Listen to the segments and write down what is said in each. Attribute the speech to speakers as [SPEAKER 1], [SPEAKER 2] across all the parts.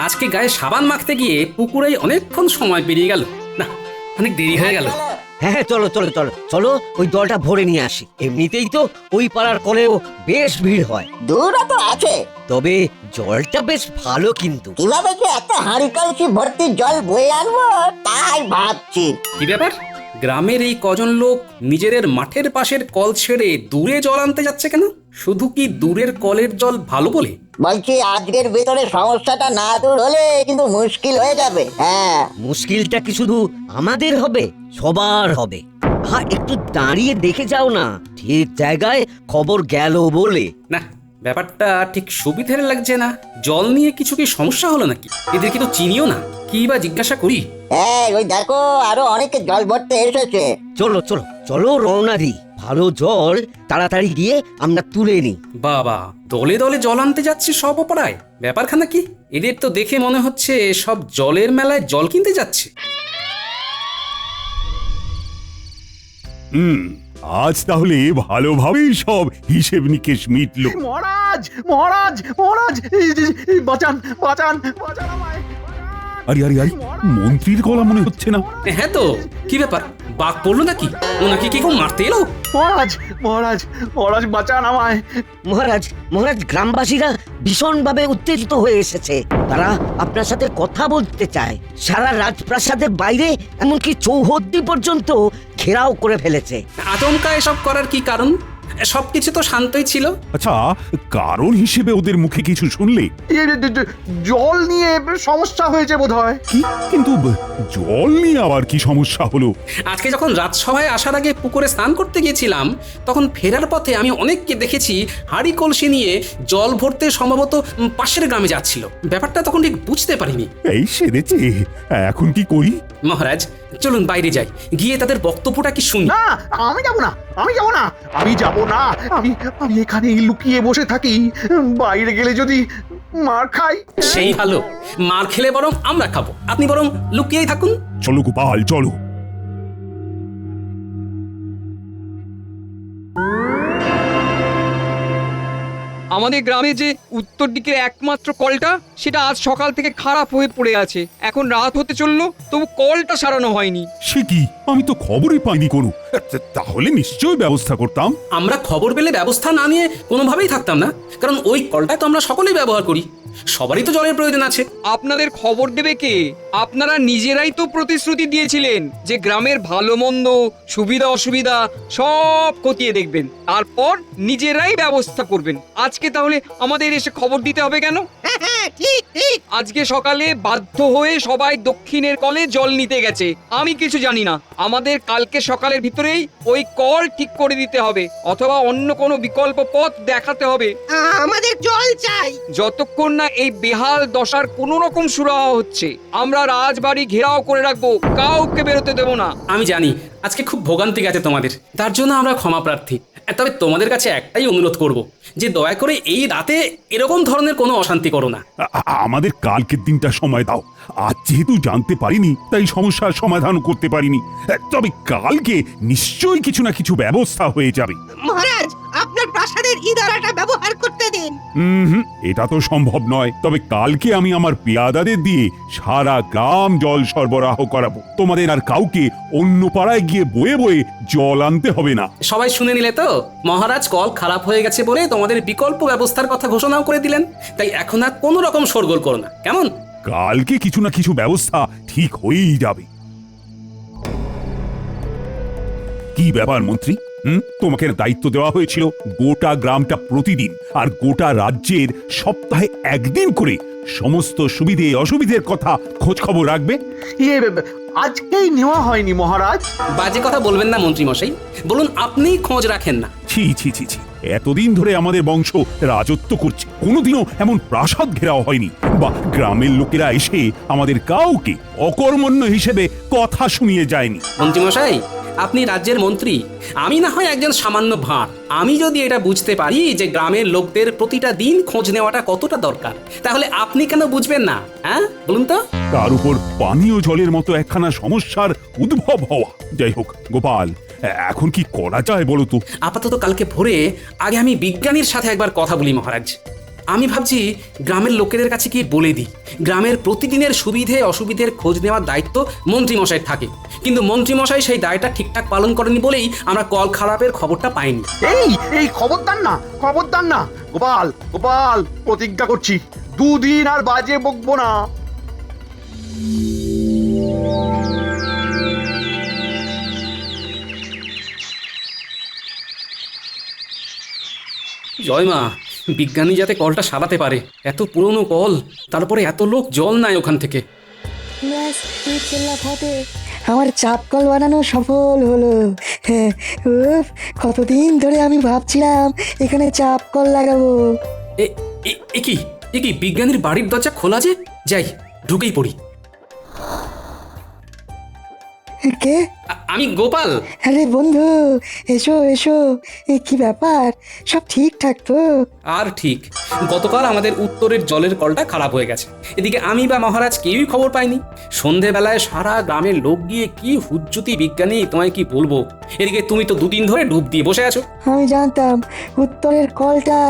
[SPEAKER 1] আজকে গায়ে সাবান মাখতে গিয়ে পুকুরে অনেকক্ষণ সময় পেরিয়ে গেল। না, অনেক দেরি হয়ে গেল।
[SPEAKER 2] হ্যাঁ হ্যাঁ, চলো চলো চলো চলো, ওই দলটা ভরে নিয়ে আসি। এমনিতেই তো ওই পাড়ার কলেও বেশ ভিড় হয়,
[SPEAKER 3] দূরও তো আছে।
[SPEAKER 2] তবে জলটা বেশ ভালো কিন্তু।
[SPEAKER 3] কিভাবে যে একটা হাঁড়ি কলসি ভর্তি জল বয়ে আনবো তাই ভাবছি।
[SPEAKER 1] কি ব্যাপার, গ্রামের এই কজন লোক নিজেদের মাঠের পাশের কল ছেড়ে দূরে জল আনতে যাচ্ছে কেন? শুধু কি দূরের কলের জল ভালো বলে?
[SPEAKER 3] বলছি আজকের ভেতরে সমস্যাটা না দূর হলে কিন্তু মুশকিল হয়ে যাবে। হ্যাঁ,
[SPEAKER 2] মুশকিলটা কি শুধু আমাদের হবে? সবার হবে। হ্যাঁ, একটু দাঁড়িয়ে দেখে যাও না, ঠিক জায়গায় খবর গেল বলে।
[SPEAKER 1] না, ব্যাপারটা ঠিক সুবিধের লাগছে না। জল নিয়ে কিছু কি সমস্যা হলো নাকি? এদের কিন্তু চিনিও না, কি বা জিজ্ঞাসা করি।
[SPEAKER 3] ওই দেখো আরো অনেকে জল ভরতে এসেছে।
[SPEAKER 2] চলো চলো চলো, রওনা দিই। ভালো জল তাড়াতাড়ি গিয়ে আমরা তুলে নিই।
[SPEAKER 1] বাবা, দলে দলে জল আনতে যাচ্ছে সব পাড়ায়, ব্যাপারখানা কি? এদের তো দেখে মনে হচ্ছে সব জলের মেলায় জল কিনতে যাচ্ছে।
[SPEAKER 4] আজ তাহলে ভালোভাবেই সব হিসেব নিকেশ মিটলো।
[SPEAKER 5] মহারাজ মহারাজ মহারাজ, বাঁচান বাঁচান বাঁচান আমায়।
[SPEAKER 4] আরে আরে আরে, মন্ত্রীর গলা মনে হচ্ছে না?
[SPEAKER 1] হ্যাঁ তো, কি ব্যাপার, বাঘ পড়লো নাকি? ওনাকে কি কেউ মারতে এলো?
[SPEAKER 5] মহারাজ মহারাজ মহারাজ, বাঁচান আমায়।
[SPEAKER 2] মহারাজ মহারাজ, গ্রামবাসীরা ভীষণভাবে উত্তেজিত হয়ে এসেছে। তারা আপনার সাথে কথা বলতে চায়। সারা রাজপ্রাসাদের বাইরে এমনকি চৌহদ্দি পর্যন্ত ঘেরাও করে ফেলেছে।
[SPEAKER 1] আচমকা এসব করার কি কারণ? সবকিছু তো শান্তই ছিল।
[SPEAKER 4] আচ্ছা, কারণ হিসেবে ওদের মুখে কিছু শুনলে?
[SPEAKER 5] জল নিয়ে সমস্যা হয়েছে বোধহয়।
[SPEAKER 4] কি কিন্তু জল নিয়ে আবার কি সমস্যা হলো?
[SPEAKER 1] আজকে যখন রাজসভায় আসার আগে পুকুরে স্নান করতে গিয়েছিলাম, তখন ফেরার পথে আমি অনেককে দেখেছি হাঁড়ি কলসি নিয়ে জল ভরতে সম্ভবত পাশের গ্রামে যাচ্ছিল। ব্যাপারটা তখন ঠিক বুঝতে পারিনি।
[SPEAKER 4] এই সেরেছে, এখন কি করি?
[SPEAKER 1] মহারাজ, চলুন বাইরে যাই, গিয়ে তাদের বক্তব্যটা কি শুনি।
[SPEAKER 5] না, আমি যাব না, আমি যাব না, আমি যাব না। আমি আমি এখানেই লুকিয়ে বসে থাকি। বাইরে গেলে যদি মার খাই।
[SPEAKER 1] সেই ভালো, মার খেলে বরং আমরা খাবো, আপনি বরং লুকিয়েই থাকুন।
[SPEAKER 4] চলো গোপাল, চলো।
[SPEAKER 6] আমাদের গ্রামে যে উত্তর দিকের একমাত্র কলটা, সেটা আজ সকাল থেকে খারাপ হয়ে পড়ে আছে। এখন রাত হতে চললো, তবু কলটা সারানো হয়নি।
[SPEAKER 4] সে কি, আমি তো খবরই পাইনি কোনো। তাহলে নিশ্চয়ই ব্যবস্থা করতাম।
[SPEAKER 1] আমরা খবর পেলে ব্যবস্থা না নিয়ে কোনোভাবেই থাকতাম না, কারণ ওই কলটা তো আমরা সকলেই ব্যবহার করি, সবারই তো জলের প্রয়োজন আছে।
[SPEAKER 6] আপনাদের খবর দেবে কে? আপনারা নিজেরাই তো প্রতিশ্রুতি দিয়েছিলেন যে গ্রামের ভালো মন্দ, সুবিধা অসুবিধা সব খতিয়ে দেখবেন, তারপর নিজেরাই ব্যবস্থা করবেন। আজকে তাহলে আমাদের এসে খবর দিতে হবে কেন? আজকে সকালে বাধ্য হয়ে সবাই দক্ষিণের কলে জল নিতে গেছে, আমি কিছু জানি না। আমাদের কালকে সকালের ভিতরেই ওই কল ঠিক করে দিতে হবে, অথবা অন্য কোনো বিকল্প পথ দেখাতে হবে।
[SPEAKER 7] আমাদের জল চাই।
[SPEAKER 6] যতক্ষণ না এই বেহাল দশার কোনো রকম সুরাহা হচ্ছে, আমরা রাজবাড়ি ঘেরাও করে রাখবো, কাউকে বেরোতে দেবো না।
[SPEAKER 1] আমি জানি আজকে খুব ভোগান্তি গেছে তোমাদের, তার জন্য আমরা ক্ষমা প্রার্থী। তবে তোমাদের কাছে একটাই অনুরোধ করব, যে দয়া করে এই রাতে এরকম ধরনের কোনো অশান্তি করো না।
[SPEAKER 4] আমাদের কালকের দিনটা সময় দাও। আজ যেহেতু জানতে পারিনি, তাই সমস্যার সমাধান করতে পারিনি। তবে কালকে নিশ্চয়ই কিছু না কিছু ব্যবস্থা হয়ে যাবে।
[SPEAKER 7] মহারাজ, আপনার প্রাসাদের ইদারাটা ব্যবহার করতে দিন।
[SPEAKER 4] এটা তো সম্ভব নয়। তবে কালকে আমি আমার পেয়াদাদের দিয়ে সারা গ্রাম জল সরবরাহ করাবো। তোমাদের আর কাউকে অন্য পাড়ায় গিয়ে বয়ে বয়ে জল আনতে হবে না।
[SPEAKER 1] সবাই শুনে নিলে তো? মহারাজ কল খারাপ হয়ে গেছে বলে তোমাদের বিকল্প ব্যবস্থার কথা ঘোষণাও করে দিলেন। তাই এখন আর কোনো রকম শোরগোল করো না, কেমন?
[SPEAKER 4] কালকে কিছু না কিছু ব্যবস্থা ঠিক হয়েই যাবে। কি ব্যাপার মন্ত্রী, তোমাকে দায়িত্ব দেওয়া হয়েছিল গোটা গ্রামটা প্রতিদিন আর গোটা রাজ্যের সপ্তাহে একদিন করে সমস্ত সুবিধে অসুবিধের কথা খোঁজ খবর রাখবে।
[SPEAKER 5] আজকেই নেওয়া হয়নি মহারাজ।
[SPEAKER 1] বাজে কথা বলবেন না মন্ত্রী মশাই, বলুন আপনিই খোঁজ রাখেন না।
[SPEAKER 4] ছি ছি ছি ছি, এতদিন ধরে আমাদের বংশ রাজত্ব করছে, কোনোদিনও এমন প্রাসাদ ঘেরাও হয়নি, বা গ্রামের লোকেরা এসে আমাদের কাউকে অকর্মণ্য হিসেবে কথা শুনিয়ে যায়নি।
[SPEAKER 1] মন্ত্রী মশাই, আপনি রাজ্যের মন্ত্রী, আমি না হয় একজন সামান্য ভাঁড়। আমি যদি এটা বুঝতে পারি যে গ্রামের লোকদের প্রতিটা দিন খোঁজ নেওয়াটা কতটা দরকার, তাহলে আপনি কেন বুঝবেন না? হ্যাঁ, বলুন তো।
[SPEAKER 4] তার উপর পানীয় জলের মতো একখানা সমস্যার উদ্ভব হওয়া। যাই হোক গোপাল, এখন কি করা যায় বলো তো?
[SPEAKER 1] আপাতত কালকে ভোরে আগে আমি বিজ্ঞানীর সাথে একবার কথা বলি মহারাজ। আমি ভাবছি গ্রামের লোকেদের কাছে কি বলে দিই গ্রামের প্রতিদিনের সুবিধে অসুবিধের খোঁজ নেওয়ার দায়িত্ব মন্ত্রীমশাইয়ের থাকে, কিন্তু মন্ত্রীমশাই সেই দায়টা ঠিকঠাক পালন করেনি বলেই আমরা কল খারাপের খবরটা পাইনি।
[SPEAKER 5] এই খবরদার না, খবরদার না। গোপাল, গোপাল, প্রতিজ্ঞা করছি 2 দিন আর বাজে বকবো না।
[SPEAKER 1] জয় মা, বিজ্ঞানী যাতে কলটা সারাতে পারে। এত পুরনো কল, তারপরে এত লোক জল নেয় ওখান থেকে।
[SPEAKER 8] ব্যাস, বিসমিল্লাহ ফাতে। আমার চাপ কল বানানো সফল হলো। হ্যাঁ, উফ, কতদিন ধরে আমি ভাবছিলাম এখানে চাপ কল লাগাবো।
[SPEAKER 1] এ- এ কি বিজ্ঞানীর বাড়ির দরজা খোলা যে? যাই, ঢুকেই পড়ি।
[SPEAKER 8] কে?
[SPEAKER 1] আমি গোপাল।
[SPEAKER 8] আরে বন্ধু, এসো এসো। কি ব্যাপার, সব ঠিকঠাক তো?
[SPEAKER 1] আর ঠিক, গতকাল আমাদের উত্তরের জলের কলটা খারাপ হয়ে গেছে। এদিকে আমি বা মহারাজ কেউই খবর পাইনি। সন্ধেবেলায় সারা গ্রামের লোক গিয়ে কি হুজ্জুতি বিজ্ঞানী, তোমায় কি বলবো। এদিকে তুমি তো 2 দিন ধরে ডুব দিয়ে বসে আছো।
[SPEAKER 8] আমি জানতাম উত্তরের কলটা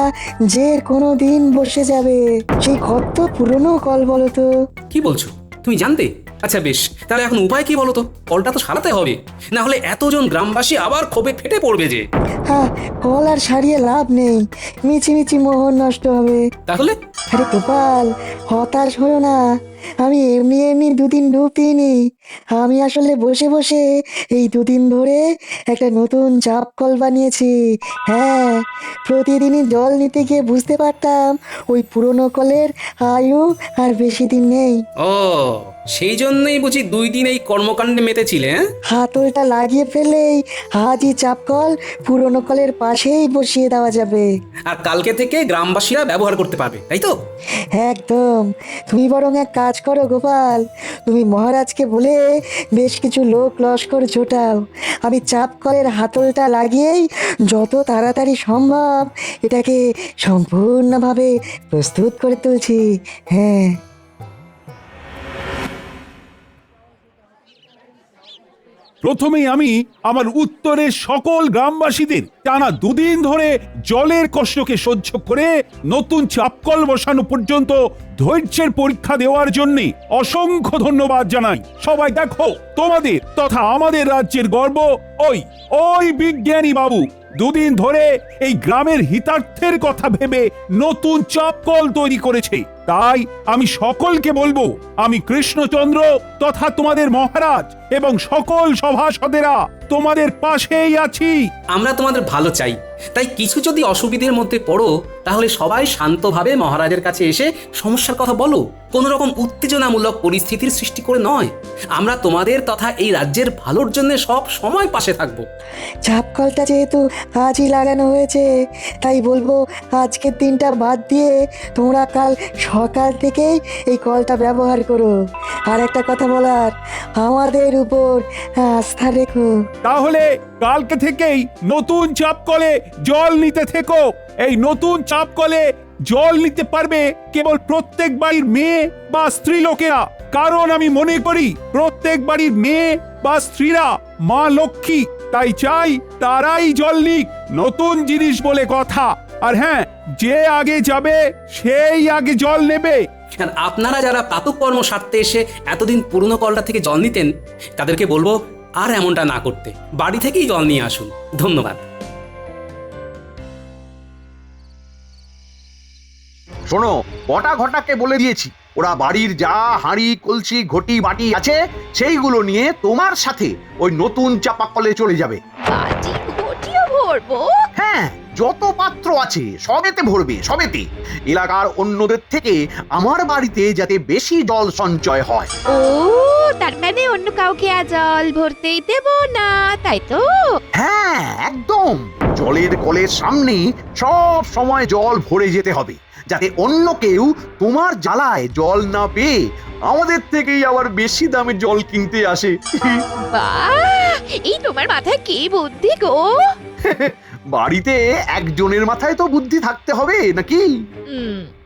[SPEAKER 8] যে কোনো দিন বসে যাবে। সেই কত পুরনো কল বলো তো।
[SPEAKER 1] কি বলছো, তুমি জানতে? আচ্ছা বেশ, তাহলে এখন উপায় কি বলো তো? কলটা তো সারাতে হবে, না হলে এতজন গ্রামবাসী আবার ক্ষোভে ফেটে পড়বে যে।
[SPEAKER 8] হ্যাঁ, কল আর সারিয়ে লাভ নেই, মিছিমিছি মোহর নষ্ট হবে।
[SPEAKER 1] তাহলে
[SPEAKER 8] আরে গোপাল, হতাশ হলো না। আমি এমনি এমনি 2 দিন ডুব দিইনি। আমি আসলে বসে বসে এই 2 দিন ধরে একটা নতুন চাপ কল বানিয়েছি। হ্যাঁ, প্রতিদিনই জল নিতে গিয়ে বুঝতে পারতাম ওই পুরনো কলের আয়ু আর বেশি দিন নেই।
[SPEAKER 1] ও, সেই জন্যই বুঝি 2 দিন এই কর্মকাণ্ডে মেতেছিলে। হ্যাঁ,
[SPEAKER 8] হাতলটা লাগিয়ে ফেলেই আজই চাপ কল পুরনো কলের পাশেই বসিয়ে দেওয়া যাবে।
[SPEAKER 1] আর কালকে থেকে গ্রামবাসীরা ব্যবহার করতে পারবে, তাই তো?
[SPEAKER 8] একদম। তুমি বরং এক কাজ করো গোপাল, তুমি মহারাজকে বলে বেশ কিছু লোক লস্কর জোটাও। আমি চাপ কলের হাতলটা লাগিয়েই যত তাড়াতাড়ি সম্ভব এটাকে সম্পূর্ণভাবে প্রস্তুত করে তুলছি। হ্যাঁ,
[SPEAKER 4] প্রথমেই আমি আমার উত্তরের সকল গ্রামবাসীদের টানা 2 দিন ধরে জলের কষ্টকে সহ্য করে নতুন চাপকল বসানো পর্যন্ত ধৈর্যের পরীক্ষা দেওয়ার জন্য অসংখ্য ধন্যবাদ জানাই। সবাই দেখো, তোমাদের তথা আমাদের রাজ্যের গর্ব ওই বিজ্ঞানী বাবু 2 দিন ধরে এই গ্রামের হিতার্থের কথা ভেবে নতুন চাপকল তৈরি করেছে। তাই আমি সকলকে বলবো, আমি কৃষ্ণচন্দ্র তথা তোমাদের মহারাজ এবং সকল সভাসদেরা তোমাদের পাশেই আছি।
[SPEAKER 1] আমরা তোমাদের ভালো চাই, তাই কিছু যদি অসুবিধার মধ্যে পড়ো তাহলে সবাই শান্তভাবে মহারাজের কাছে এসে সমস্যার কথা বলো। কোনো রকম উত্তেজনামূলক পরিস্থিতির সৃষ্টি করে নয়। আমরা তোমাদের তথা এই রাজ্যের ভালোর জন্য সব সময় পাশে থাকবো।
[SPEAKER 8] চাপ কলটা যেহেতু আজই লাগানো হয়েছে, তাই বলবো আজকের দিনটা বাদ দিয়ে তোমরা কাল সকাল থেকেই এই কলটা ব্যবহার করো। আর একটা কথা বলার, আমাদের উপর আস্থা রেখো।
[SPEAKER 4] তাহলে কালকে থেকেই নতুন চাপকলে জল নিতে থেকো। এই নতুন চাপকলে জল নিতে পারবে কেবল প্রত্যেক বাড়ির মেয়ে বা স্ত্রী লোকেরা, কারণ আমি মনে করি প্রত্যেক বাড়ির মেয়ে বা স্ত্রীরা মা লক্ষ্মী। তাই চাই তারাই জল নিক, নতুন জিনিস বলে কথা। আর হ্যাঁ, যে আগে যাবে সেই আগে জল নেবে।
[SPEAKER 1] আর আপনারা যারা প্রাতঃকর্ম সারতে এসে এতদিন পুরনো কলটা থেকে জল নিতেন, তাদেরকে বলবো আর এমনটা না করতে, বাড়ি থেকেই জল নিয়ে আসুন। ধন্যবাদ।
[SPEAKER 5] শোনো, বটা ঘটাকে বলে দিয়েছি, ওরা বাড়ির যা হাঁড়ি কলসি ঘটি বাটি আছে সেইগুলো নিয়ে তোমার সাথে ওই নতুন চাপাকলে চলে যাবে।
[SPEAKER 9] বাটি ঘটিও ভরবো?
[SPEAKER 5] হ্যাঁ, যত পাত্র আছে সবেতে ভরবে, সবেতে। এলাকার অন্যদের থেকে আমার বাড়িতে যাতে বেশি জল সঞ্চয় হয়।
[SPEAKER 9] ও, তার মানে অন্য কাউকে আর জল ভরতেই দেব না, তাই তো?
[SPEAKER 5] হ্যাঁ, একদম। জলের কলের সামনে সব সময় জল ভরে যেতে হবে, যাতে অন্য কেউ তোমার জ্বালায় জল না পেয়ে আমাদের থেকেই আবার বেশি দামে জল কিনতে আসে।
[SPEAKER 9] বাহ, এই তোমার মাথায় কি বুদ্ধি গো!
[SPEAKER 5] বাড়িতে একজনের মাথায় তো বুদ্ধি থাকতে হবে নাকি?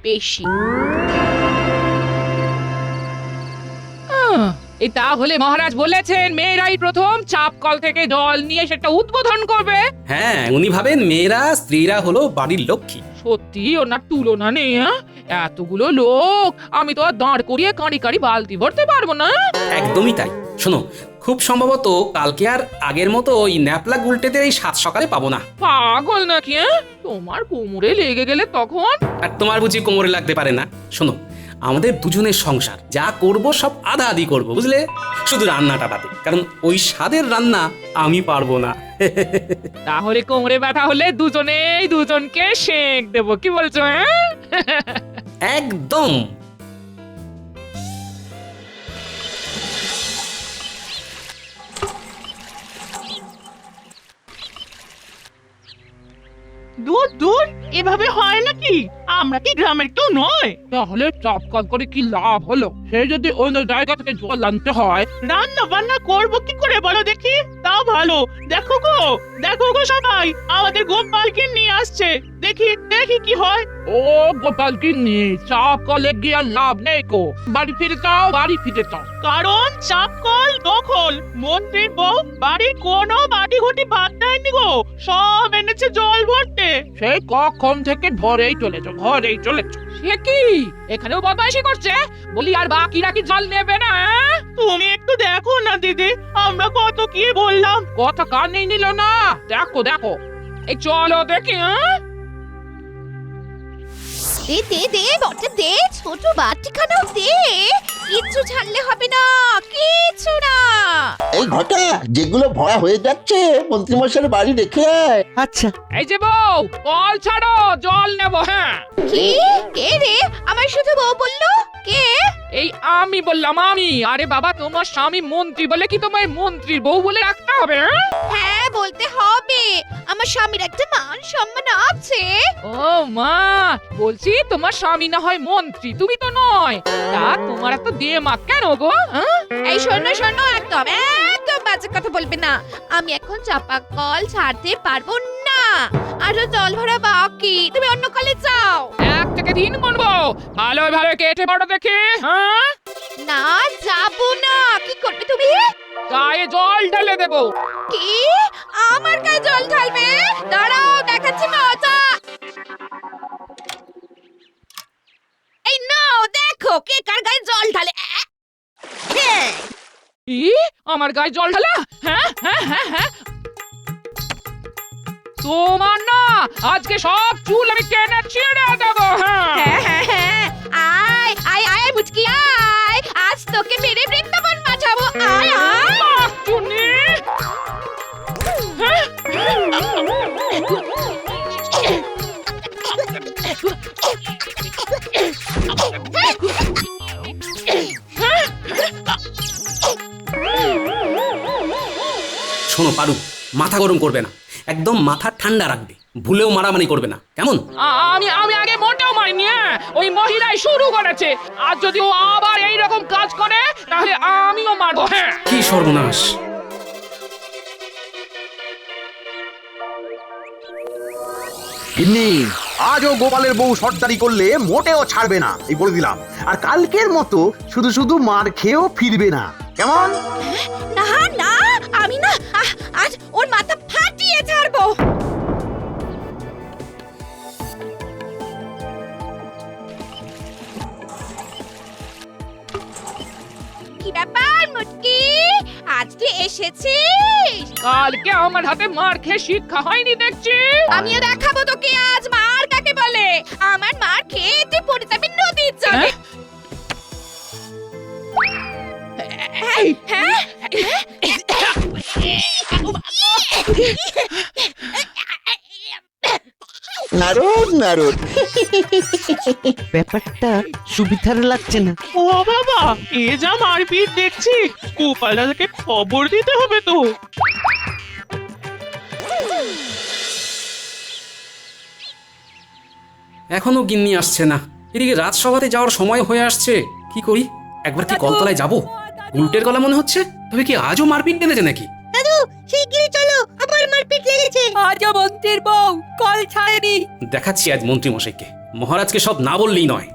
[SPEAKER 9] বেশি।
[SPEAKER 10] এই তাহলে মহারাজ বলেছেন মেয়েরাই প্রথম চাপ কল থেকে জল নিয়ে সেটা উদ্বোধন করবে।
[SPEAKER 1] হ্যাঁ, উনি ভাবেন মেয়েরা স্ত্রীরা হলো বাড়ির লক্ষ্মী।
[SPEAKER 10] সত্যি ওনার তুলনা নেই। হ্যাঁ? এতগুলো লোক আমি তো আর দাঁড় করিয়ে কাঁড়ি কাঁড়ি বালতি ভরতে পারবো না।
[SPEAKER 1] একদমই তাই। শোনো, খুব সম্ভবত কালকে আর আগের মতো ওই ন্যাপলা গুলটেদের এই 7 সকালে পাবো না।
[SPEAKER 10] পাগল নাকি? হ্যাঁ? তোমার কোমরে লেগে গেলে তখন?
[SPEAKER 1] আর তোমার বুঝি কোমরে লাগতে পারে না? শোনো, আমাদের দুজনের সংসার, যা করব সব আধা আধি করবো, বুঝলে? শুধু রান্নাটা বাদে, কারণ ওই স্বাদের রান্না আমি পারবো না।
[SPEAKER 10] তাহলে কোমরে ব্যথা হলে দুজনেই দুজনকে সেঁক দেবো, কি বলছো? হ্যাঁ,
[SPEAKER 1] একদম।
[SPEAKER 7] দূর দূর, এভাবে হয় নাকি? আমরা কি গ্রামের কেউ নয়?
[SPEAKER 10] তাহলে চাপ কল করে কি লাভ হলো? সে যদি অন্য জায়গা থেকে জল আনতে হয়।
[SPEAKER 7] রান্না বান্না করবো কি করে বলো দেখি? তাও ভালো, দেখো গো সবাই, আমাদের গোপালকে নিয়ে আসছে। দেখি দেখি কি হয়।
[SPEAKER 10] ও গোপাল গিন্নি, চাপ কলে গিয়ে আর লাভ নেই কো। বাড়ি ফিরে যাও, বাড়ি ফিরে যাও।
[SPEAKER 7] কারণ চাপ কল দখল। মন্ত্রীর বউ বাড়ির কোনো বাটি ঘটি বাদ দেয়নি গো, সব এনেছে জল ভরতে।
[SPEAKER 10] সেই কখন থেকে ঘরেই চলেছো, ঘরেই চলেছো। সে কি এখানেও বদমাইশি করছে? বলি আর বাকিরা কি জল নেবে না? হ্যাঁ?
[SPEAKER 7] তুমি একটু দেখো না দিদি, আমরা কত কি বললাম।
[SPEAKER 10] কথা কানেই নিল না। দেখো দেখো, এই চলো দেখি। হ্যাঁ,
[SPEAKER 9] দে দে দে বটে দে, ছোট বাটিখানাও দে। কিচ্ছু ছাড়লে হবে না, কিচ্ছু না।
[SPEAKER 3] এই ঘটা যেগুলো ভরা হয়ে যাচ্ছে মন্ত্রীমশাইয়ের বাড়ি রেখে আয়।
[SPEAKER 2] আচ্ছা,
[SPEAKER 10] এই যে বউ, কল ছাড়ো, জল নেবো। হ্যাঁ,
[SPEAKER 9] কি? কে রে? আমার শুধু বউ বললো? কে?
[SPEAKER 10] এই আমি বললাম, আমি। আরে বাবা, তোমার স্বামী মন্ত্রী বলে কি তোমায় মন্ত্রীর বউ বলে রাখতে হবে? হ্যাঁ?
[SPEAKER 9] হ্যাঁ, বলতে হবে। আমার স্বামীর একটা মান সম্মান আছে।
[SPEAKER 10] ও মা, বলছি তোমার স্বামী না হয় মন্ত্রী, তুমি তো নয়। তা তোমার এত দেমাগ কেন গো? হ্যাঁ?
[SPEAKER 9] এই শোনো শোনো, একদম একদম বাজে কথা বলবে না। আমি এখন চাপা কল ছাড়তে পারবো না, আরো জল ভরা বাকি। তুমি অন্য কলে যাও।
[SPEAKER 10] 1 থেকে 3 গুনবো, ভালো ভালো কেটে পড়ো দেখি। হ্যাঁ,
[SPEAKER 9] না, যাবো না। কি করবে তুমি?
[SPEAKER 10] গায়ে জল ঢেলে দেবো।
[SPEAKER 9] কি? আমার গায়ে জল ঢালবে? দাঁড়াও, দেখাচ্ছি মজা। এই নাও, দেখো কে কার গায়ে জল ঢালে। হ্যাঁ।
[SPEAKER 10] ই, আমার গায়ে জল ঢালা? হ্যাঁ হ্যাঁ হ্যাঁ হ্যাঁ, তোমার না আজকে সব চুল আমি টেনে ছিঁড়ে দেবো। হ্যাঁ,
[SPEAKER 9] হ্যাঁ হ্যাঁ হ্যাঁ, আয় আয় আয় মুচকি আয়, আজ তোকে মেরে বৃন্দাবন পাঠাবো। আয় আয়।
[SPEAKER 10] বাহ, চুনি। হ্যাঁ?
[SPEAKER 1] শোনো পারু, মাথা গরম করবে না, একদম মাথা ঠান্ডা রাখবে। ভুলেও মারামারি করবে না, কেমন?
[SPEAKER 10] আমি আমি আগে মোটেও মারিনি। হ্যাঁ? ওই মহিলাই শুরু করেছে। আর যদি ও আবার এইরকম কাজ করে তাহলে আমিও মারবো। হ্যাঁ,
[SPEAKER 1] কি সর্বনাশ!
[SPEAKER 5] গিন্নি, আজও গোপালের বউ সর্দারি করলে মোটেও ছাড়বে না, এই বলে দিলাম। আর কালকের মতো শুধু শুধু মার খেয়েও ফিরবে না, কেমন?
[SPEAKER 9] না না, আমি না, আজ ওর মাথা ফাটিয়ে ছাড়বো। কি ব্যাপার মুটকি, আজ তুই এসেছিস?
[SPEAKER 10] কালকে আমার হাতে মার খেয়ে শিক্ষা হয়নি দেখছি।
[SPEAKER 9] আমিও দেখাবো তোকে আজ মার কাকে বলে। আমার মার খেয়ে তুই পড়ে যাবি নদীর জলে। হ্যাঁ?
[SPEAKER 3] নারদ নারদ,
[SPEAKER 2] ব্যাপারটা সুবিধার লাগছে না।
[SPEAKER 7] ও বাবা, এ যা মারপিট দেখছি, গোপাল দাদাকে খবর দিতে হবে তো।
[SPEAKER 1] এখনো গিন্নি আসছে না। এদিকে রাজসভাতে যাওয়ার সময় হয়ে আসছে। কি করি? একবার কি কলতলায় যাব? উল্টের গলা মনে হচ্ছে। তবে কি আজও মারপিট বেঁধেছে নাকি?
[SPEAKER 7] দাদু, শিগগিরই চলো, আবার মারপিট লেগেছে।
[SPEAKER 11] আজও মন্ত্রীর বউ কল ছাড়েনি।
[SPEAKER 1] দেখাচ্ছি আজ মন্ত্রী মশাইকে। মহারাজকে সব না বললেই নয়।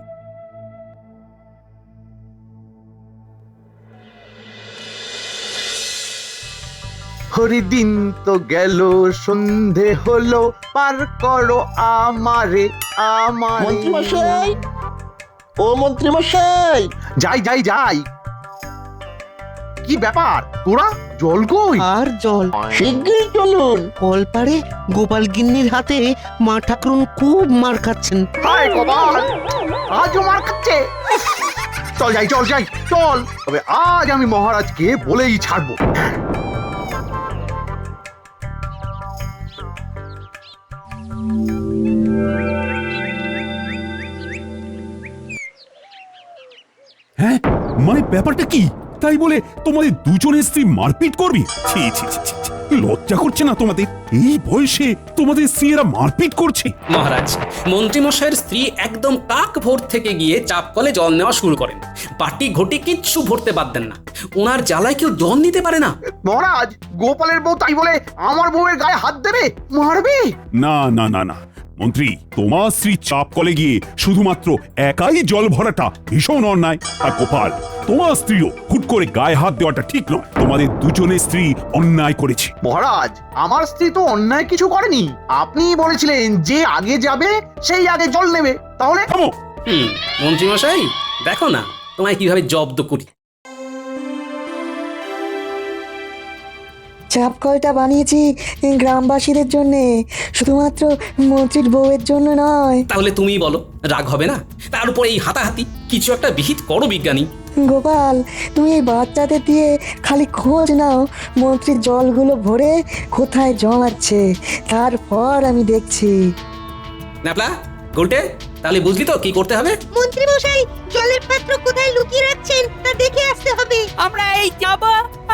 [SPEAKER 5] হরিদিন তো গেল সন্ধে হলো পার করো আমারে আমারে।
[SPEAKER 3] মন্ত্রীমশাই, ও মন্ত্রীমশাই,
[SPEAKER 5] যাই যাই যাই। কি ব্যাপার তোরা জল কই?
[SPEAKER 2] আর জল
[SPEAKER 3] শিগগিরই চলুন।
[SPEAKER 2] কলপারে গোপাল গিন্নির হাতে মা ঠাকুরন খুব মার খাচ্ছেন।
[SPEAKER 5] হায় কপাল, আজও মার খাচ্ছে। চল যাই চল যাই চল, তবে আজ আমি মহারাজকে বলেই ছাড়বো।
[SPEAKER 4] হ্যাঁ মানে ব্যাপারটা কি? তাই বলে তোমাদের দুজনের স্ত্রী মারপিট করবি? ছি ছি ছি ছি ছি। লজ্জা করছে না তোমাদের? এই বয়সে তোমাদের স্ত্রীরা মারপিট করছে?
[SPEAKER 1] মহারাজ, মন্ত্রীমশাইয়ের স্ত্রী একদম কাক ভোর থেকে গিয়ে চাপ কলে জল নেওয়া শুরু করেন। বাটি ঘটি কিচ্ছু ভরতে বাদ দেন না। ওনার জ্বালায় কেউ জল নিতে পারে না।
[SPEAKER 5] মহারাজ, গোপালের বউ তাই বলে আমার বউয়ের গায়ে হাত দেবে, মারবে?
[SPEAKER 4] না না না না মন্ত্রী, তোমার স্ত্রী চাপ কলে গিয়ে শুধুমাত্র একাই জল ভরাটা ভীষণ অন্যায়। আর গোপাল, তোমার স্ত্রীও হুট করে গায়ে হাত দেওয়াটা ঠিক নয়। তোমাদের দুজনের স্ত্রী অন্যায় করেছে।
[SPEAKER 5] মহারাজ, আমার স্ত্রী তো অন্যায় কিছু করেনি। আপনি বলেছিলেন যে আগে যাবে সেই আগে জল নেবে, তাহলে
[SPEAKER 4] থামো।
[SPEAKER 1] মন্ত্রীমশাই, দেখো না তোমায় কিভাবে জব্দ করি।
[SPEAKER 8] চাপ কলটা বানিয়েছি গ্রামবাসীদের জন্য, শুধুমাত্র মন্ত্রীর বউয়ের জন্য নয়।
[SPEAKER 1] তাহলে তুমি বলো, রাগ হবে না? তার উপর এই হাতাহাতি, কিছু একটা বিহিত করো বিজ্ঞানী।
[SPEAKER 8] গোপাল, তুমি এই বাচ্চাদের দিয়ে খালি খোঁজ নাও মন্ত্রীর জলগুলো ভরে কোথায় জমাচ্ছে, তারপর আমি দেখছি।
[SPEAKER 1] ন্যাপলা, গোলটে, তাহলে বুঝলি তো কি করতে হবে?
[SPEAKER 9] মন্ত্রী মশাই, জলের পাত্র কোথায় লুকিয়ে রাখছেন তা দেখে আসতে হবে।
[SPEAKER 11] আমরা এই যাব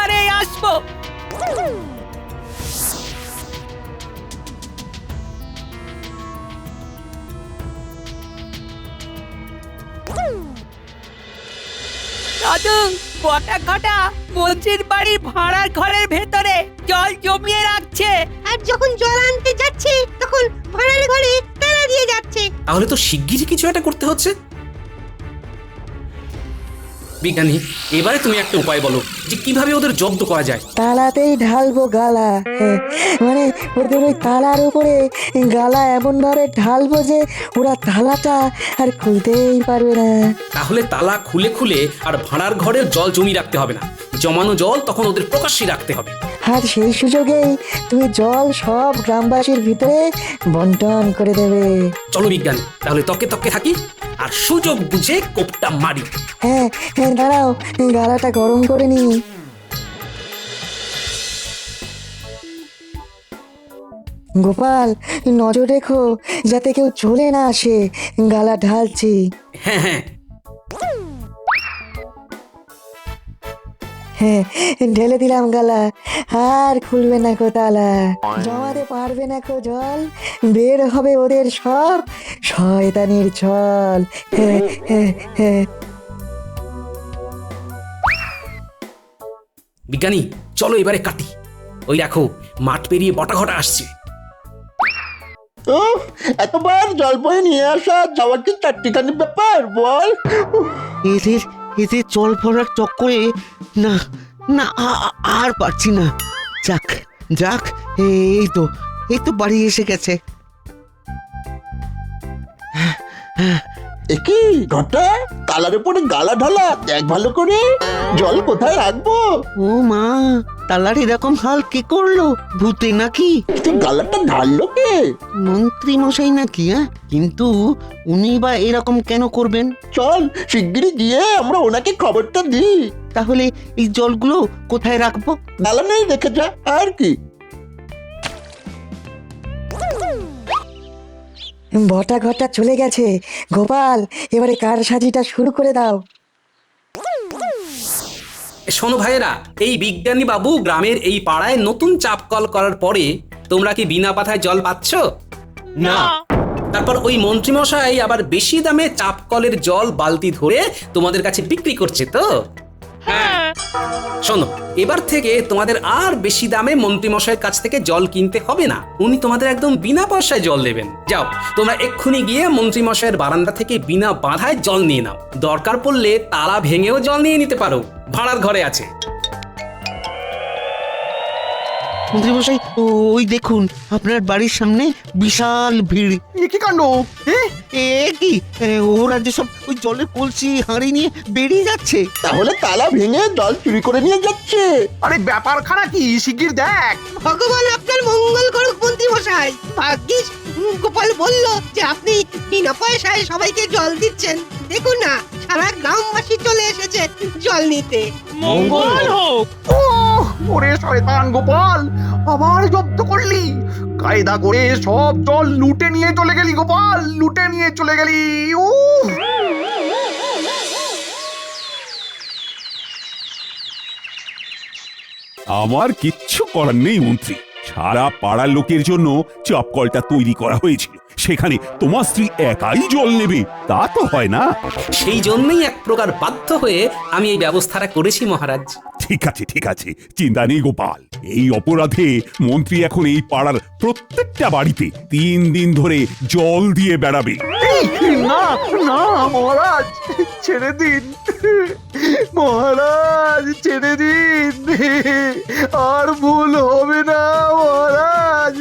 [SPEAKER 11] আর এই আসবো। দাদু, বটা ঘটা মন্ত্রীর বাড়ির ভাড়ার ঘরের ভেতরে জল জমিয়ে রাখছে।
[SPEAKER 9] আর যখন জল আনতে যাচ্ছে তখন ভাড়ার ঘরে তালা দিয়ে যাচ্ছে।
[SPEAKER 1] তাহলে তো শিগগিরই কিছু একটা করতে হচ্ছে। বিজ্ঞানী, এবারে তুমি একটা উপায় বলো যে কিভাবে ওদের জব্দ করা যায়।
[SPEAKER 8] তালাতেই ঢালবো গালা, মানে ওদের ওই তালার উপরে গালা এমন ভাবে ঢালবো যে ওরা তালাটা আর খুলতেই পারবে না।
[SPEAKER 1] তাহলে তালা খুলে খুলে আর ভাড়ার ঘরের জল জমি রাখতে হবে না। জমানো জল তখন ওদের প্রকাশ্যে রাখতে হবে।
[SPEAKER 8] আর সেই সুযোগেই তুমি জল সব গ্রামবাসীর ভিতরে বন্টন করে দেবে।
[SPEAKER 1] চলো বিজ্ঞানী, তাহলে তকে তকে থাকি আর সুযোগ বুঝে কোপটা মারি।
[SPEAKER 8] হ্যাঁ হ্যাঁ, দাঁড়াও, গালাটা গরম করে নি। গোপাল, নজর রেখো যাতে কেউ চলে না আসে, গালা ঢালছি।
[SPEAKER 1] হ্যাঁ হ্যাঁ,
[SPEAKER 8] হ্যাঁ, ঢেলে দিলাম গালা, আর খুলবে না কো তালা। জমাতে পারবে না কো জল, বের হবে ওদের সব শয়তানির ছল। হ্যাঁ হ্যাঁ হ্যাঁ।
[SPEAKER 1] বিজ্ঞানী, চলো এবারে কাটি। ওই দেখো, মাঠ পেরিয়ে বটা ঘটা আসছে।
[SPEAKER 3] এতবার জল বয়ে নিয়ে আসা যাওয়ার কি চারটিখানি ব্যাপার বল?
[SPEAKER 2] এদের এদের জল ভরার চক্করে না না আর পারছি না। যাক যাক, এই তো বাড়ি এসে গেছে।
[SPEAKER 3] একই ঘটা, তালার উপরে গালা ঢালা, দেখ ভালো করে জল কোথায় রাখবো।
[SPEAKER 2] ও মা, তালার এরকম হাল কে করলো? ভূতে নাকি?
[SPEAKER 3] কিন্তু গালাটা ঢাললো কে?
[SPEAKER 2] মন্ত্রী মশাই নাকি? কিন্তু উনি বা এরকম কেন করবেন?
[SPEAKER 3] চল শিগগিরই গিয়ে আমরা ওনাকে খবরটা দিই।
[SPEAKER 2] তাহলে এই জলগুলো কোথায় রাখবো?
[SPEAKER 3] গালা নেই রেখে যা, আর কি।
[SPEAKER 8] বটা ঘটা চলে গেছে। গোপাল, এবারে কার সাজিটা শুরু করে দাও।
[SPEAKER 1] শোনো ভাইয়েরা, এই বিজ্ঞানী বাবু গ্রামের এই পাড়ায় নতুন চাপ কল করার পরে তোমরা কি বিনা পাথায় জল পাচ্ছ?
[SPEAKER 10] না।
[SPEAKER 1] তারপর ওই মন্ত্রীমশাই আবার বেশি দামে চাপ কলের জল বালতি ধরে তোমাদের কাছে বিক্রি করছে তো?
[SPEAKER 10] হ্যাঁ।
[SPEAKER 1] শোনো, এবার থেকে তোমাদের আর বেশি দামে মন্ত্রীমশাইয়ের কাছ থেকে জল কিনতে হবে না। উনি তোমাদের একদম বিনা পয়সায় জল দেবেন। যাও, তোমরা এক্ষুনি গিয়ে মন্ত্রীমশাইয়ের বারান্দা থেকে বিনা বাধায় জল নিয়ে নাও। দরকার পড়লে তালা ভেঙেও জল নিয়ে নিতে পারো, ভাড়ার ঘরে আছে।
[SPEAKER 2] মন্ত্রীমশাই ওই দেখুন আপনার বাড়ির সামনে বিশাল ভিড়।
[SPEAKER 5] এ কি কাণ্ড?
[SPEAKER 2] এ কি ওরা যে সব ওই জলের কলসি হাঁড়ি নিয়ে বেরিয়ে যাচ্ছে।
[SPEAKER 3] তাহলে তালা ভেঙে জল চুরি করে নিয়ে যাচ্ছে।
[SPEAKER 5] আরে ব্যাপারখানা কি শিগগির দেখ।
[SPEAKER 11] ভগবান আপনার মঙ্গল করুক মন্ত্রী মশাই। ভাগ্যিস গোপাল বলল যে আপনি বিনা পয়সায় সবাইকে জল দিচ্ছেন। দেখুন না সারা গ্রামবাসী চলে এসেছে জল নিতে।
[SPEAKER 7] মঙ্গল হোক।
[SPEAKER 5] ওরে শয়তান গোপাল, আবার জব্দ করলি। কায়দা করে সব জল লুটে নিয়ে চলে গেলি গোপাল, লুটে নিয়ে চলে গেলি।
[SPEAKER 4] আমার কিচ্ছু করার নেই মন্ত্রী, সারা পাড়ার লোকের জন্য চাপ কলটা তৈরি করা হয়েছিল, সেখানে তোমার স্ত্রী একাই জল নেবে তা তো হয় না।
[SPEAKER 1] সেই জন্যই এক প্রকার বাধ্য হয়ে আমি এই ব্যবস্থাটা করেছি মহারাজ।
[SPEAKER 4] ঠিক আছে, চিন্তা নেই গোপাল। এই অপরাধে মন্ত্রী এখন এই পাড়ার প্রত্যেকটা বাড়িতে 3 দিন ধরে জল দিয়ে বেড়াবে।
[SPEAKER 5] না না মহারাজ, ছেড়ে দিন মহারাজ, ছেড়ে দিন। আর ভুল হবে না মহারাজ।